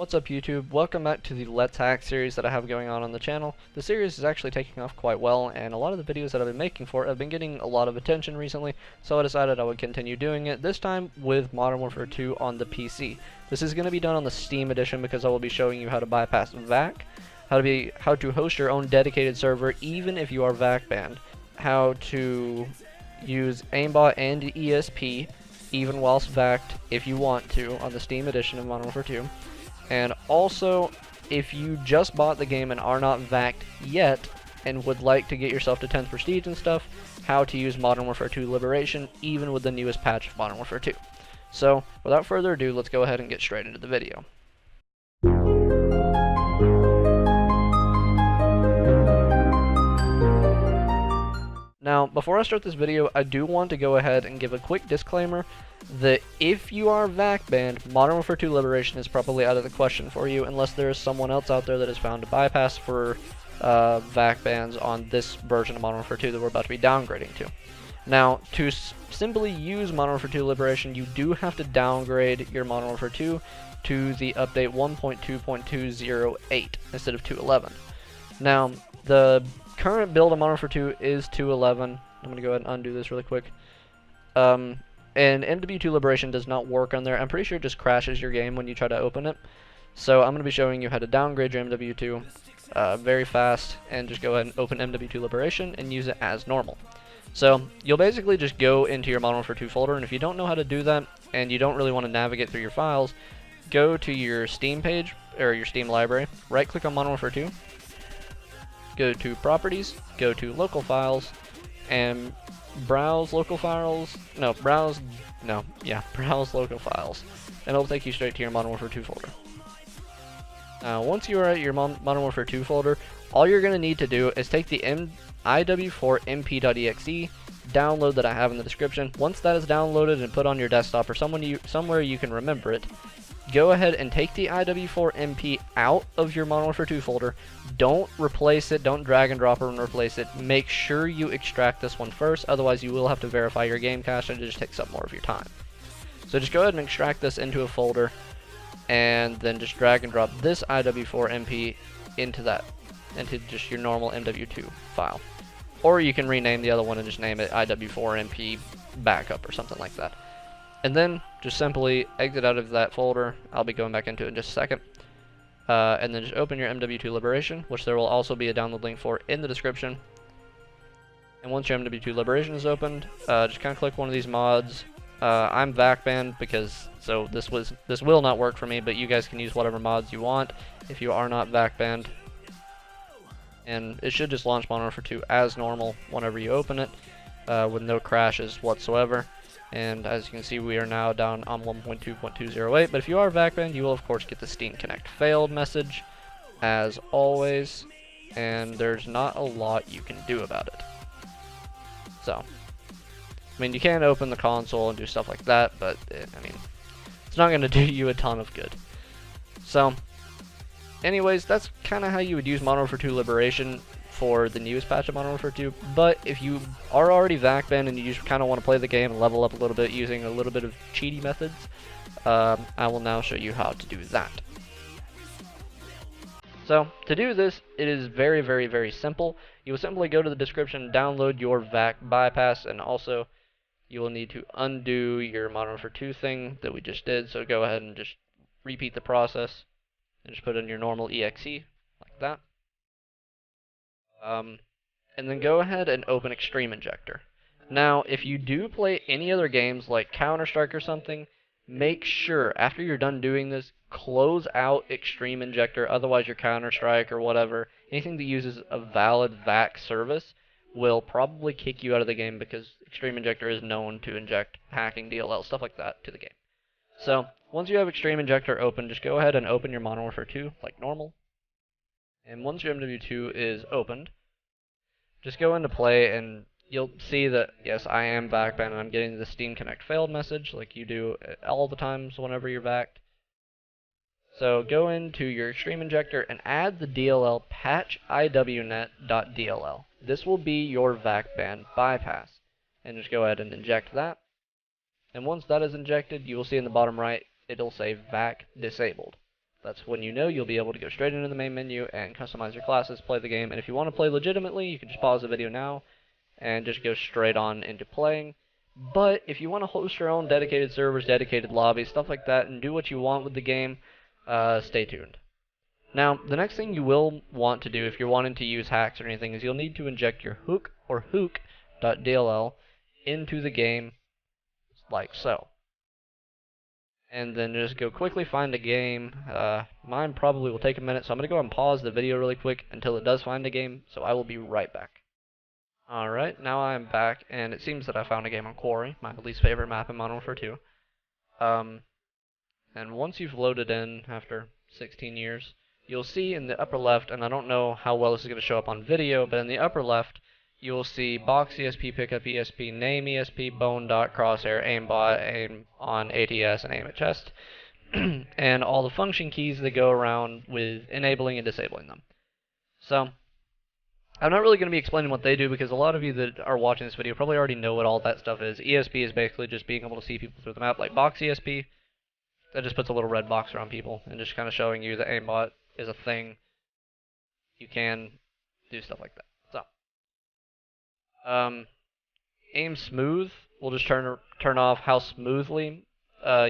What's up YouTube? Welcome back to the Let's Hack series that I have going on the channel. The series is actually taking off quite well, and a lot of the videos that I've been making for it have been getting a lot of attention recently, so I decided I would continue doing it, this time with Modern Warfare 2 on the PC. This is going to be done on the Steam edition because I will be showing you how to bypass Vac, how to host your own dedicated server even if you are Vac banned, how to use Aimbot and ESP even whilst Vac'd if you want to on the Steam edition of Modern Warfare 2. And also, if you just bought the game and are not Vac'd yet, and would like to get yourself to 10th Prestige and stuff, how to use Modern Warfare 2 Liberation, even with the newest patch of Modern Warfare 2. So, without further ado, let's go ahead and get straight into the video. Now, before I start this video, I do want to go ahead and give a quick disclaimer that if you are Vac banned, Modern Warfare 2 Liberation is probably out of the question for you unless there is someone else out there that has found a bypass for Vac bans on this version of Modern Warfare 2 that we're about to be downgrading to. Now, to simply use Modern Warfare 2 Liberation, you do have to downgrade your Modern Warfare 2 to the update 1.2.208 instead of 2.11. Now, the current build of Modern Warfare 2 is 2.11. I'm going to go ahead and undo this really quick. And MW2 Liberation does not work on there. I'm pretty sure it just crashes your game when you try to open it. So I'm going to be showing you how to downgrade your MW2 very fast, and just go ahead and open MW2 Liberation and use it as normal. So you'll basically just go into your Modern Warfare 2 folder, and if you don't know how to do that, and you don't really want to navigate through your files, go to your Steam page, or your Steam library, right click on Modern Warfare 2, go to Properties, go to Local Files, and browse local files, browse local files, and it'll take you straight to your Modern Warfare 2 folder. Now, once you are at your Modern Warfare 2 folder, all you're going to need to do is take the Iw4 mp.exe download that I have in the description. Once that is downloaded and put on your desktop or somewhere you can remember it, go ahead and take the Iw4 mp out of your Modern Warfare 2 folder. Don't replace it, don't drag and drop it and replace it. Make sure you extract this one first, otherwise you will have to verify your game cache and it just takes up more of your time. So just go ahead and extract this into a folder, and then just drag and drop this Iw4 mp into just your normal MW2 file. Or you can rename the other one and just name it Iw4 mp backup or something like that. And then just simply exit out of that folder. I'll be going back into it in just a second. And then just open your MW2 Liberation, which there will also be a download link for in the description. And once your MW2 Liberation is opened, just kind of click one of these mods. I'm Vac banned because this will not work for me, but you guys can use whatever mods you want if you are not Vac banned. And it should just launch Modern Warfare 2 as normal whenever you open it, with no crashes whatsoever. And as you can see, we are now down on 1.2.208, but if you are Vac banned, you will of course get the Steam Connect failed message, as always, and there's not a lot you can do about it. So, I mean, you can open the console and do stuff like that, but it's not going to do you a ton of good. So, anyways, that's kind of how you would use Modern Warfare 2 Liberation for the newest patch of Modern Warfare 2, but if you are already Vac banned and you just kind of want to play the game and level up a little bit using a little bit of cheaty methods, I will now show you how to do that. So, to do this, it is very, very, very simple. You will simply go to the description, download your Vac Bypass, and also you will need to undo your Modern Warfare 2 thing that we just did, so go ahead and just repeat the process and just put in your normal exe, like that. And then go ahead and open Extreme Injector. Now, if you do play any other games like Counter-Strike or something, make sure after you're done doing this, close out Extreme Injector, otherwise your Counter-Strike or whatever, anything that uses a valid VAC service will probably kick you out of the game because Extreme Injector is known to inject hacking, DLL, stuff like that to the game. So, once you have Extreme Injector open, just go ahead and open your Modern Warfare 2 like normal. And once your MW2 is opened, just go into play and you'll see that, yes, I am Vac banned and I'm getting the Steam Connect failed message like you do all the times whenever you're Vac'd. So go into your Extreme Injector and add the DLL patch iwnet.dll. This will be your Vac ban bypass. And just go ahead and inject that. And once that is injected, you will see in the bottom right, it'll say Vac disabled. That's when you know you'll be able to go straight into the main menu and customize your classes, play the game. And if you want to play legitimately, you can just pause the video now and just go straight on into playing. But if you want to host your own dedicated servers, dedicated lobbies, stuff like that, and do what you want with the game, stay tuned. Now, the next thing you will want to do if you're wanting to use hacks or anything is you'll need to inject your hook or hook.dll into the game like so. And then just go quickly find a game. Mine probably will take a minute, so I'm going to go and pause the video really quick until it does find a game, so I will be right back. Alright, now I'm back, and it seems that I found a game on Quarry, my least favorite map in Modern Warfare 2. And once you've loaded in after 16 years, you'll see in the upper left, and I don't know how well this is going to show up on video, but in the upper left, you'll see box ESP, pickup ESP, name ESP, bone dot, crosshair, aimbot, aim on ATS, and aim at chest, and all the function keys that go around with enabling and disabling them. So, I'm not really going to be explaining what they do because a lot of you that are watching this video probably already know what all that stuff is. ESP is basically just being able to see people through the map, like box ESP. That just puts a little red box around people and just kind of showing you that aimbot is a thing. You can do stuff like that. So, aim smooth will just turn off how smoothly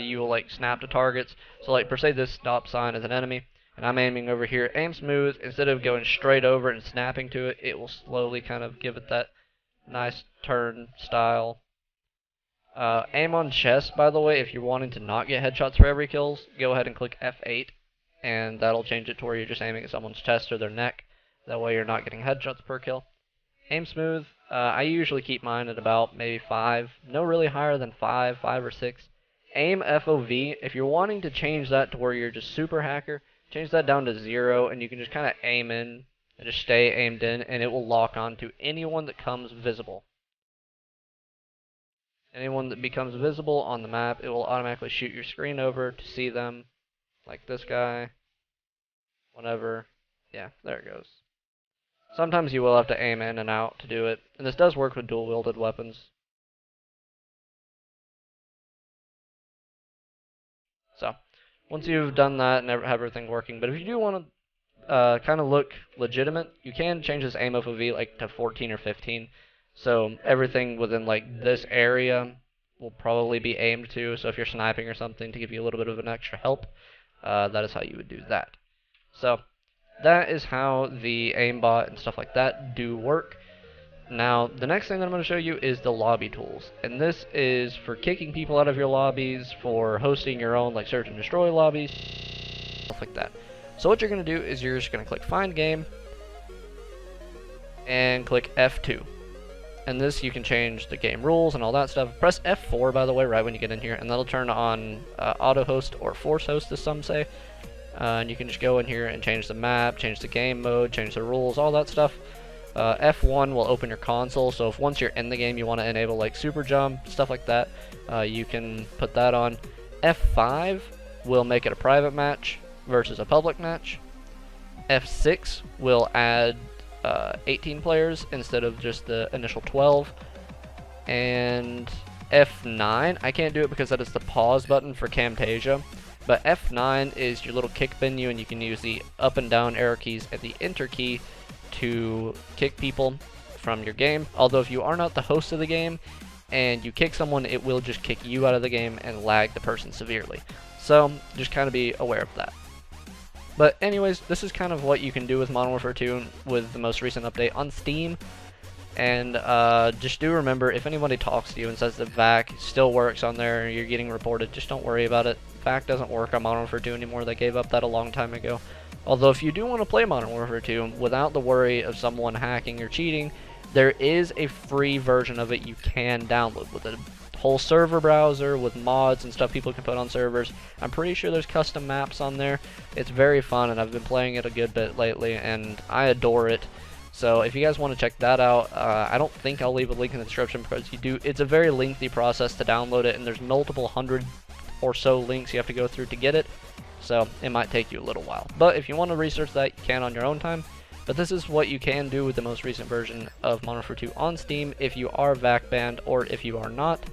you will like snap to targets. So like per se this stop sign is an enemy, and I'm aiming over here. Aim smooth, instead of going straight over and snapping to it, it will slowly kind of give it that nice turn style. Aim on chest, by the way, if you're wanting to not get headshots for every kills, go ahead and click F8, and that'll change it to where you're just aiming at someone's chest or their neck. That way you're not getting headshots per kill. Aim smooth, I usually keep mine at about maybe 5, no really higher than 5 or 6. Aim FOV, if you're wanting to change that to where you're just super hacker, change that down to 0, and you can just kind of aim in and just stay aimed in, and it will lock on to anyone that comes visible. Anyone that becomes visible on the map, it will automatically shoot your screen over to see them, like this guy, whatever. Yeah, there it goes. Sometimes you will have to aim in and out to do it, and this does work with dual-wielded weapons. So, once you've done that and have everything working, but if you do want to kind of look legitimate, you can change this aim FOV like to 14 or 15. So everything within like this area will probably be aimed to. So if you're sniping or something to give you a little bit of an extra help, that is how you would do that. So that is how the aimbot and stuff like that do work. Now, the next thing that I'm going to show you is the lobby tools. And this is for kicking people out of your lobbies, for hosting your own like search and destroy lobbies, stuff like that. So what you're going to do is you're just going to click Find Game and click F2. And this, you can change the game rules and all that stuff. Press F4, by the way, right when you get in here, and that'll turn on auto host or force host, as some say. And you can just go in here and change the map, change the game mode, change the rules, all that stuff. F1 will open your console, so if once you're in the game you want to enable like super jump, stuff like that, you can put that on. F5 will make it a private match versus a public match. F6 will add 18 players instead of just the initial 12. And F9, I can't do it because that is the pause button for Camtasia, but F9 is your little kick menu, and you can use the up and down arrow keys and the enter key to kick people from your game. Although if you are not the host of the game and you kick someone, it will just kick you out of the game and lag the person severely. So just kind of be aware of that. But anyways, this is kind of what you can do with Modern Warfare 2 with the most recent update on Steam. And just do remember, if anybody talks to you and says that Vac still works on there and you're getting reported, just don't worry about it. Vac doesn't work on Modern Warfare 2 anymore. They gave up that a long time ago. Although if you do want to play Modern Warfare 2 without the worry of someone hacking or cheating, there is a free version of it you can download with a whole server browser with mods and stuff people can put on servers. I'm pretty sure there's custom maps on there. It's very fun, and I've been playing it a good bit lately, and I adore it. So if you guys want to check that out, I don't think I'll leave a link in the description because it's a very lengthy process to download it, and there's multiple hundred or so links you have to go through to get it. So it might take you a little while. But if you want to research that, you can on your own time. But this is what you can do with the most recent version of Modern Warfare 2 on Steam if you are VAC banned or if you are not.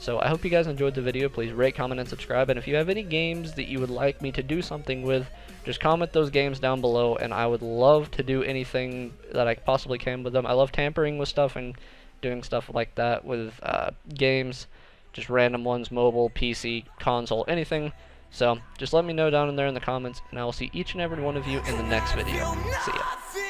So I hope you guys enjoyed the video. Please rate, comment, and subscribe. And if you have any games that you would like me to do something with, just comment those games down below, and I would love to do anything that I possibly can with them. I love tampering with stuff and doing stuff like that with games, just random ones, mobile, PC, console, anything. So just let me know down in there in the comments, and I will see each and every one of you in the next video. See ya.